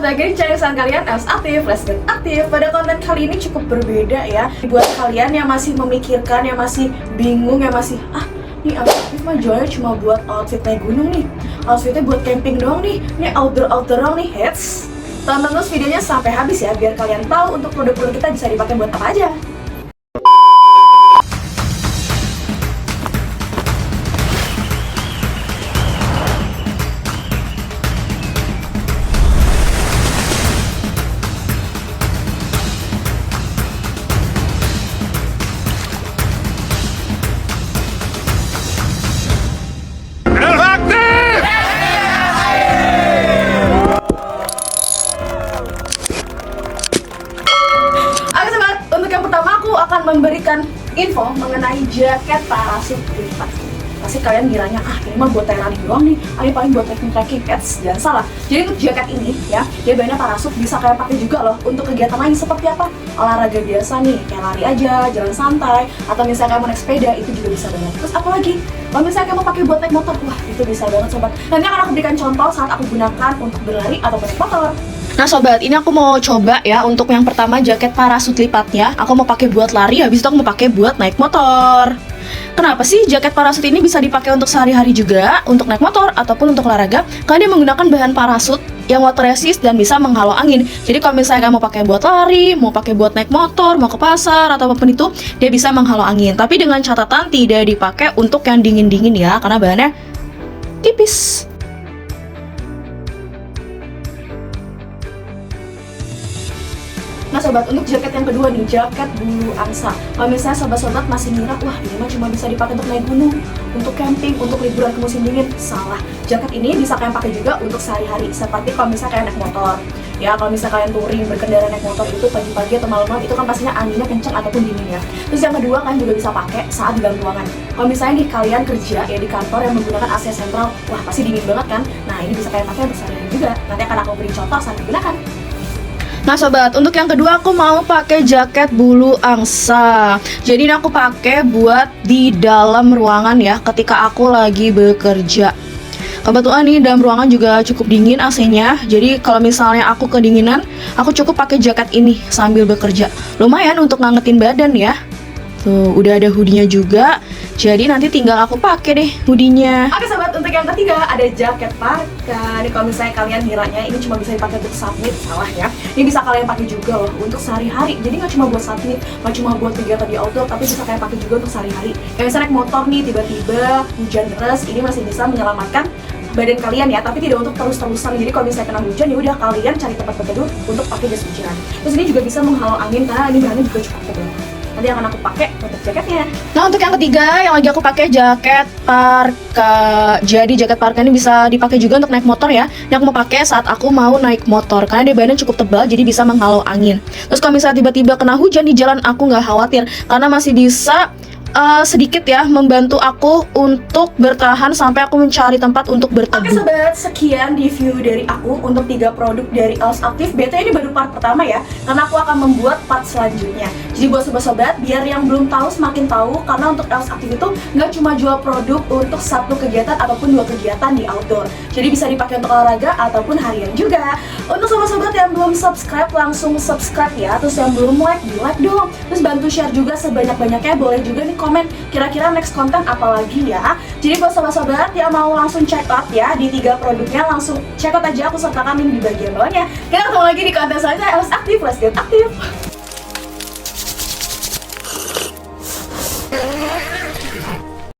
selamat lagi di channel kalian Els Aktif, Let's Get Aktif. Pada konten kali ini cukup berbeda ya. Buat kalian yang masih memikirkan, yang masih bingung, yang masih nih Els Aktif mah jualnya cuma buat outfit naik gunung nih, outfitnya buat camping doang nih, ini outdoor doang nih. Heads, tonton terus videonya sampai habis ya, biar kalian tahu untuk produk-produk kita bisa dipakai buat apa aja. Memberikan info mengenai jaket parasut lipat. Pasti kalian kiranya, ini mah buat trekking doang nih, ini paling buat trekking. Jangan salah. Jadi untuk jaket ini ya, dia bahannya parasut, bisa kalian pakai juga loh untuk kegiatan lain seperti apa? Olahraga biasa nih, kayak lari aja, jalan santai, atau misalnya kayak mau naik sepeda, itu juga bisa banget. Terus apa lagi? Kalau misalnya kayak mau pakai buat naik motor, wah itu bisa banget sobat. Nanti akan aku berikan contoh saat aku gunakan untuk berlari atau naik motor. Nah sobat, ini aku mau coba ya untuk yang pertama jaket parasut lipatnya. Aku mau pakai buat lari, habis itu aku mau pakai buat naik motor. Kenapa sih jaket parasut ini bisa dipakai untuk sehari-hari juga, untuk naik motor ataupun untuk olahraga? Karena dia menggunakan bahan parasut yang water resist dan bisa menghalau angin. Jadi kalau misalnya kamu mau pakai buat lari, mau pakai buat naik motor, mau ke pasar atau apapun itu, dia bisa menghalau angin. Tapi dengan catatan tidak dipakai untuk yang dingin-dingin ya, karena bahannya tipis. Nah sobat, untuk jaket yang kedua nih, jaket bulu angsa. Kalau misalnya sobat-sobat masih ngira, wah ini mah cuma bisa dipakai untuk naik gunung, untuk camping, untuk liburan ke musim dingin. Salah, jaket ini bisa kalian pakai juga untuk sehari-hari. Seperti kalau misalnya kalian naik motor ya, kalau misalnya kalian touring, berkendara naik motor itu pagi-pagi atau malam-malam, itu kan pastinya anginnya kenceng ataupun dingin ya. Terus yang kedua, kalian juga bisa pakai saat di dalam ruangan. Kalau misalnya nih kalian kerja ya di kantor yang menggunakan AC sentral, wah pasti dingin banget kan. Nah ini bisa kalian pakai untuk sehari-hari juga. Nanti akan aku beri contoh saat digunakan. Nah sobat, untuk yang kedua aku mau pakai jaket bulu angsa. Jadi ini aku pakai buat di dalam ruangan ya, ketika aku lagi bekerja. Kebetulan nih dalam ruangan juga cukup dingin AC-nya. Jadi kalau misalnya aku kedinginan, aku cukup pakai jaket ini sambil bekerja. Lumayan untuk ngangetin badan ya. Tuh, udah ada hoodie-nya juga. Jadi nanti tinggal aku pakai deh hoodie-nya. Oke sobat, untuk yang ketiga ada jaket parka. Ini kalau misalnya kalian kiranya ini cuma bisa dipakai untuk submit, salah ya. Ini bisa kalian pakai juga loh untuk sehari-hari. Jadi nggak cuma buat submit, nggak cuma buat kegiatan di outdoor, tapi bisa kalian pakai juga untuk sehari-hari. Kayak misalnya naik motor nih, tiba-tiba hujan deras, ini masih bisa menyelamatkan badan kalian ya, tapi tidak untuk terus-terusan. Jadi kalau misalnya kena hujan, ya udah kalian cari tempat berteduh untuk pakai jas hujan. Terus ini juga bisa menghalau angin karena ini bahannya juga cukup tebal. Nanti akan aku pakai untuk jaketnya. Nah untuk yang ketiga yang lagi aku pakai jaket parka. Jadi jaket parka ini bisa dipakai juga untuk naik motor ya. Ini aku mau pakai saat aku mau naik motor karena dia bahannya cukup tebal, jadi bisa menghalau angin. Terus kalau misalnya tiba-tiba kena hujan di jalan, aku nggak khawatir karena masih bisa sedikit ya membantu aku untuk bertahan sampai aku mencari tempat untuk berteduh. Oke sobat, sekian review dari aku untuk 3 produk dari Els Aktif. BTW ini baru part pertama ya, karena aku akan membuat part selanjutnya. Jadi buat sobat-sobat, biar yang belum tahu semakin tahu, karena untuk Els Aktif itu nggak cuma jual produk untuk satu kegiatan ataupun 2 kegiatan di outdoor. Jadi bisa dipakai untuk olahraga ataupun harian juga. Untuk sobat-sobat yang belum subscribe, langsung subscribe ya. Terus yang belum like, di like dong. Terus bantu share juga sebanyak-banyaknya. Boleh juga nih komen kira-kira next konten apa lagi ya. Jadi buat sobat-sobat yang mau langsung check out ya di 3 produknya, langsung check out aja, aku sertakan link di bagian bawahnya. Kita ketemu lagi di konten selanjutnya. Els Aktif, Let's Get Aktif.